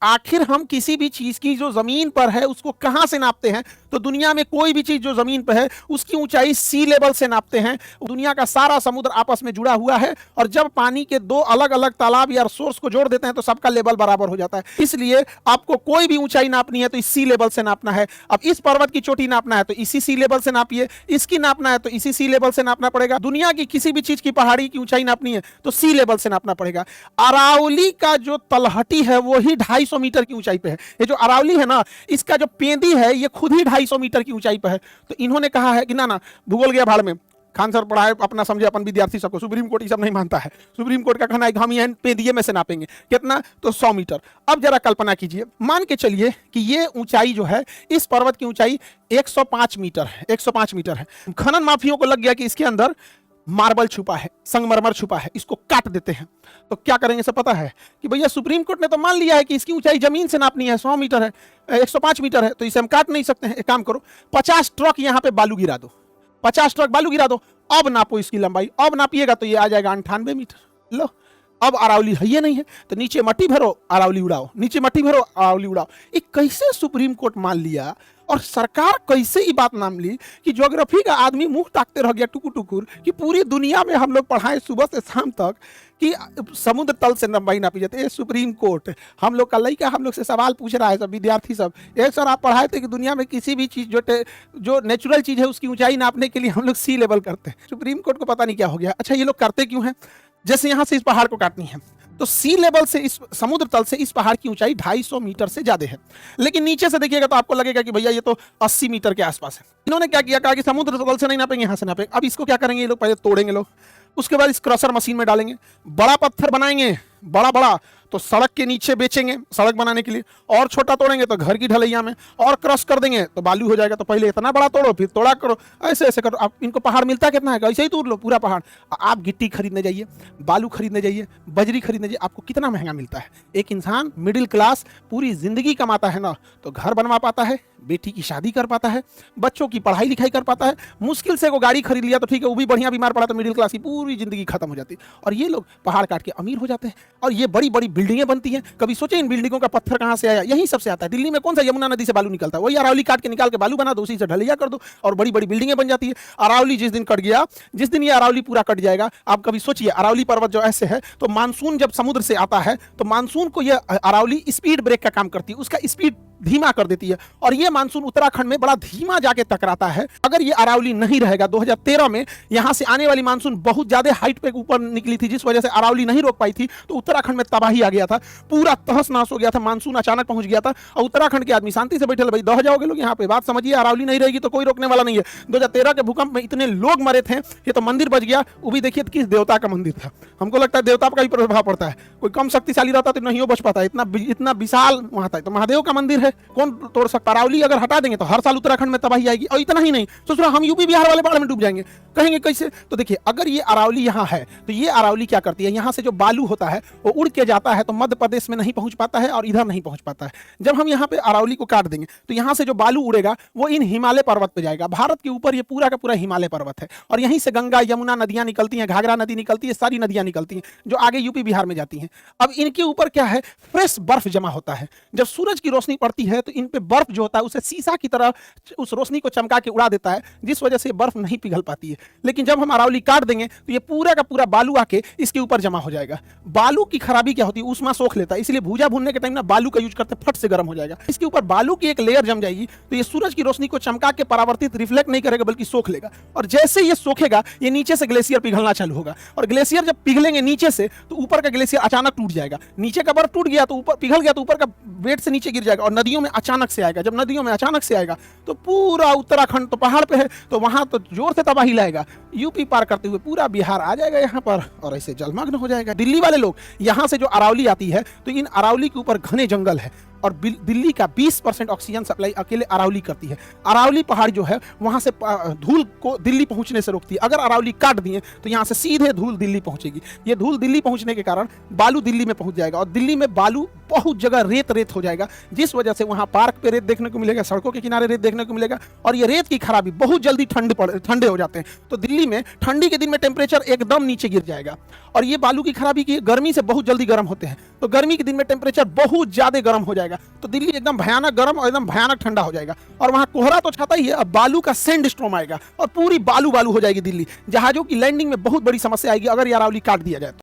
आखिर हम किसी भी चीज की जो जमीन पर है उसको कहां से नापते हैं? तो दुनिया में कोई भी चीज जो जमीन पर है उसकी ऊंचाई सी लेवल से नापते हैं। दुनिया का सारा समुद्र आपस में जुड़ा हुआ है और जब पानी के दो अलग अलग तालाब या सोर्स को जोड़ देते हैं तो सबका लेवल बराबर हो जाता है। इसलिए आपको कोई भी ऊंचाई नापनी है तो इस सी लेवल से नापना है। अब इस पर्वत की चोटी नापना है तो इसी सी लेवल से नापिए, इसकी नापना है तो इसी सी लेवल से नापना पड़ेगा। दुनिया की किसी भी चीज की पहाड़ी की ऊंचाई नापनी है तो सी लेवल से नापना पड़ेगा। अरावली का जो तलहटी है वो ही 250 मीटर की ऊंचाई पे है। ये जो अरावली है ना, इसका जो पेंदी है ये खुद ही 250 मीटर की ऊंचाई पे है। तो इन्होंने कहा है कि ना ना, भूगोल गया भाड़ में, खान सर पढ़ाए अपना समझे अपन विद्यार्थी सबको, सुप्रीम कोर्ट ये सब नहीं मानता है। सुप्रीम कोर्ट का कहना है कि हम यहाँ पेंदिए में से नापेंगे कितना, तो 100 मीटर। अब जरा कल्पना कीजिए, मान के चलिए कि ये ऊंचाई जो है, इस पर्वत की ऊंचाई 105 मीटर है, 105 मीटर है। खनन माफियों को लग गया कि इसके अंदर मार्बल छुपा है, संगमरमर छुपा है, इसको काट देते हैं। तो क्या करेंगे सब पता है कि भैया सुप्रीम कोर्ट ने तो मान लिया है कि इसकी ऊंचाई जमीन से नापनी है, 100 मीटर है, 105 मीटर है, तो इसे हम काट नहीं सकते हैं। एक काम करो, 50 ट्रक यहां पे बालू गिरा दो, 50 ट्रक बालू गिरा दो। अब नापो इसकी लंबाई, अब नापिएगा तो ये आ जाएगा 98 मीटर। लो, अब अरावली है ये नहीं है तो नीचे मट्टी भरो, अरावली उड़ाओ, नीचे मट्टी भरो, अरावली उड़ाओ। ये कैसे सुप्रीम कोर्ट मान लिया और सरकार कैसे ही बात मान ली कि ज्योग्राफी का आदमी मुंह ताकते रह गया टुकुर टुकुर कि पूरी दुनिया में हम लोग पढ़ाएं सुबह से शाम तक कि समुद्र तल से लंबाई नापी जाती है। सुप्रीम कोर्ट हम लोग का लड़का हम लोग से सवाल पूछ रहा है, सब विद्यार्थी सब, एक सर आप पढ़ाए थे कि दुनिया में किसी भी चीज़ जो नेचुरल चीज़ है उसकी ऊंचाई नापने के लिए हम लोग सी लेवल करते हैं। सुप्रीम कोर्ट को पता नहीं क्या हो गया। अच्छा, ये लोग करते क्यों हैं? जैसे यहाँ से इस पहाड़ को काटनी है तो सी लेवल से, इस समुद्र तल से इस पहाड़ की ऊंचाई 250 मीटर से ज्यादा है, लेकिन नीचे से देखिएगा तो आपको लगेगा कि भैया ये तो 80 मीटर के आसपास है। इन्होंने क्या किया, कहा कि समुद्र तल से नहीं नापेंगे, यहाँ से नापेंगे। अब इसको क्या करेंगे ये लोग, पहले तोड़ेंगे लोग, उसके बाद इस क्रशर मशीन में डालेंगे, बड़ा पत्थर बनाएंगे, बड़ा बड़ा तो सड़क के नीचे बेचेंगे सड़क बनाने के लिए, और छोटा तोड़ेंगे तो घर की ढलैया में, और क्रश कर देंगे तो बालू हो जाएगा। तो पहले इतना बड़ा तोड़ो, फिर तोड़ा करो, ऐसे ऐसे करो। आप इनको पहाड़ मिलता कितना है, ऐसे ही तोड़ लो पूरा पहाड़। आप गिट्टी खरीदने जाइए, बालू खरीदने जाइए, बजरी खरीदने जाइए, आपको कितना महंगा मिलता है। एक इंसान मिडिल क्लास पूरी जिंदगी कमाता है ना, तो घर बनवा पाता है, बेटी की शादी कर पाता है, बच्चों की पढ़ाई लिखाई कर पाता है। मुश्किल से वो गाड़ी खरीद लिया तो ठीक है, वो भी बढ़िया बीमार पड़ा तो मिडिल क्लास की पूरी जिंदगी खत्म हो जाती है। और ये लोग पहाड़ काट के अमीर हो जाते हैं और ये बड़ी बड़ी बिल्डिंगें बनती हैं। कभी सोचे इन बिल्डिंगों का पत्थर कहां से आया? यहीं सबसे आता है। दिल्ली में कौन सा यमुना नदी से बालू निकलता है? वही अरावली काट के निकाल के बालू बना दो, उसी से ढलैया कर दो और बड़ी बड़ी बिल्डिंगें बन जाती है। अरावली जिस दिन कट गया, जिस दिन ये अरावली पूरा कट जाएगा, आप कभी सोचिए, अरावली पर्वत जो ऐसे है तो मानसून जब समुद्र से आता है तो मानसून को यह अरावली स्पीड ब्रेक का काम करती है, उसका स्पीड धीमा कर देती है और ये मानसून उत्तराखंड में बड़ा धीमा जाके टकराता है। अगर ये अरावली नहीं रहेगा, 2013 में यहां से आने वाली मानसून बहुत ज्यादा हाइट पे ऊपर निकली थी, जिस वजह से अरावली नहीं रोक पाई थी, तो उत्तराखंड में तबाही आ गया था, पूरा तहस नहस हो गया था। मानसून अचानक पहुंच गया था और उत्तराखंड के आदमी शांति से बैठे, भाई दह जाओगे लोग यहाँ पे, बात समझिए, अरावली नहीं रहेगी तो कोई रोकने वाला नहीं है। 2013 के भूकंप में इतने लोग मरे थे, ये तो मंदिर बच गया, वो भी देखिए किस देवता का मंदिर था। हमको लगता है देवता का ही प्रभाव पड़ता है, कोई कम शक्तिशाली रहता तो नहीं हो बच पाता, इतना विशाल वहां था। तो महादेव का मंदिर है, कौन तोड़ सकता? अरावली अगर हटा देंगे तो हर साल उत्तराखंड में तबाही आएगी। और इतना ही नहीं, सोच रहा हम यूपी बिहार वाले बाढ़ में डूब जाएंगे, कहेंगे कैसे? तो देखिए, अगर ये अरावली यहाँ है तो ये अरावली क्या करती है, यहाँ से जो बालू होता है वो उड़ के जाता है तो मध्य प्रदेश में नहीं पहुंच पाता है और इधर नहीं पहुंच पाता है। जब हम यहाँ पे अरावली को काट देंगे तो यहाँ से जो बालू उड़ेगा वो इन हिमालय पर्वत पे जाएगा। भारत के ऊपर ये पूरा का पूरा हिमालय पर्वत है और यहीं से गंगा यमुना नदियां निकलती हैं, घाघरा नदी निकलती है, सारी नदियां निकलती हैं जो आगे यूपी बिहार में जाती हैं। अब इनके ऊपर क्या है, फ्रेश बर्फ जमा होता है। जब सूरज की रोशनी पड़ती है तो इन पे बर्फ जो होता है उसे शीशा की तरह उस रोशनी को चमका के उड़ा देता है, जिस वजह से बर्फ नहीं पिघल पाती है। लेकिन जब हम अरावली काट देंगे तो ये पूरा का पूरा बालू आके इसके ऊपर जमा हो जाएगा। बालू की खराबी क्या होती है, ऊष्मा सोख लेता है, इसलिए भूजा भूनने के टाइम ना बालू का यूज करते, फट से गर्म हो जाएगा। इसके ऊपर बालू की एक लेयर जम जाएगी तो ये सूरज की रोशनी को चमका के परावर्तित रिफ्लेक्ट नहीं करेगा बल्कि सोख लेगा। और जैसे ये सोखेगा ये नीचे से ग्लेशियर पिघलना चालू होगा और ग्लेशियर जब पिघलेंगे नीचे से तो ऊपर का ग्लेशियर अचानक टूट जाएगा। नीचे का बर्फ टूट गया तो ऊपर पिघल गया तो ऊपर का वेट से नीचे गिर जाएगा और नदियों में अचानक से आएगा। जब नदियों में अचानक से आएगा तो पूरा उत्तराखंड तो पहाड़ पे है तो वहां तो जोर से तबाही लाएगा, यूपी पार करते हुए पूरा बिहार आ जाएगा यहाँ पर और ऐसे जलमग्न हो जाएगा। दिल्ली वाले लोग यहाँ से जो अरावली आती है तो इन अरावली के ऊपर घने जंगल है और दिल्ली का 20% ऑक्सीजन सप्लाई अकेले अरावली करती है। अरावली पहाड़ जो है वहां से धूल को दिल्ली पहुंचने से रोकती है। अगर अरावली काट दिए तो यहाँ से सीधे धूल दिल्ली पहुंचेगी। ये धूल दिल्ली पहुंचने के कारण बालू दिल्ली में पहुंच जाएगा और दिल्ली में बालू बहुत जगह रेत रेत हो जाएगा, जिस वजह से वहां पार्क पे रेत देखने को मिलेगा, सड़कों के किनारे रेत देखने को मिलेगा, और ये रेत की खराबी बहुत जल्दी ठंडे हो जाते हैं। तो दिल्ली में ठंडी के दिन में टेम्परेचर एकदम नीचे गिर जाएगा। और ये बालू की खराबी की गर्मी से बहुत जल्दी गर्म होते हैं, तो गर्मी के दिन में टेम्परेचर बहुत ज्यादा गर्म हो जाएगा, तो दिल्ली एकदम भयानक गर्म और एकदम भयानक ठंडा हो जाएगा। और वहां कोहरा तो छाता ही है, अब बालू का सैंड स्टॉर्म आएगा और पूरी बालू बालू हो जाएगी दिल्ली। जहाजों की लैंडिंग में बहुत बड़ी समस्या आएगी अगर ये अरावली काट दिया जाए तो।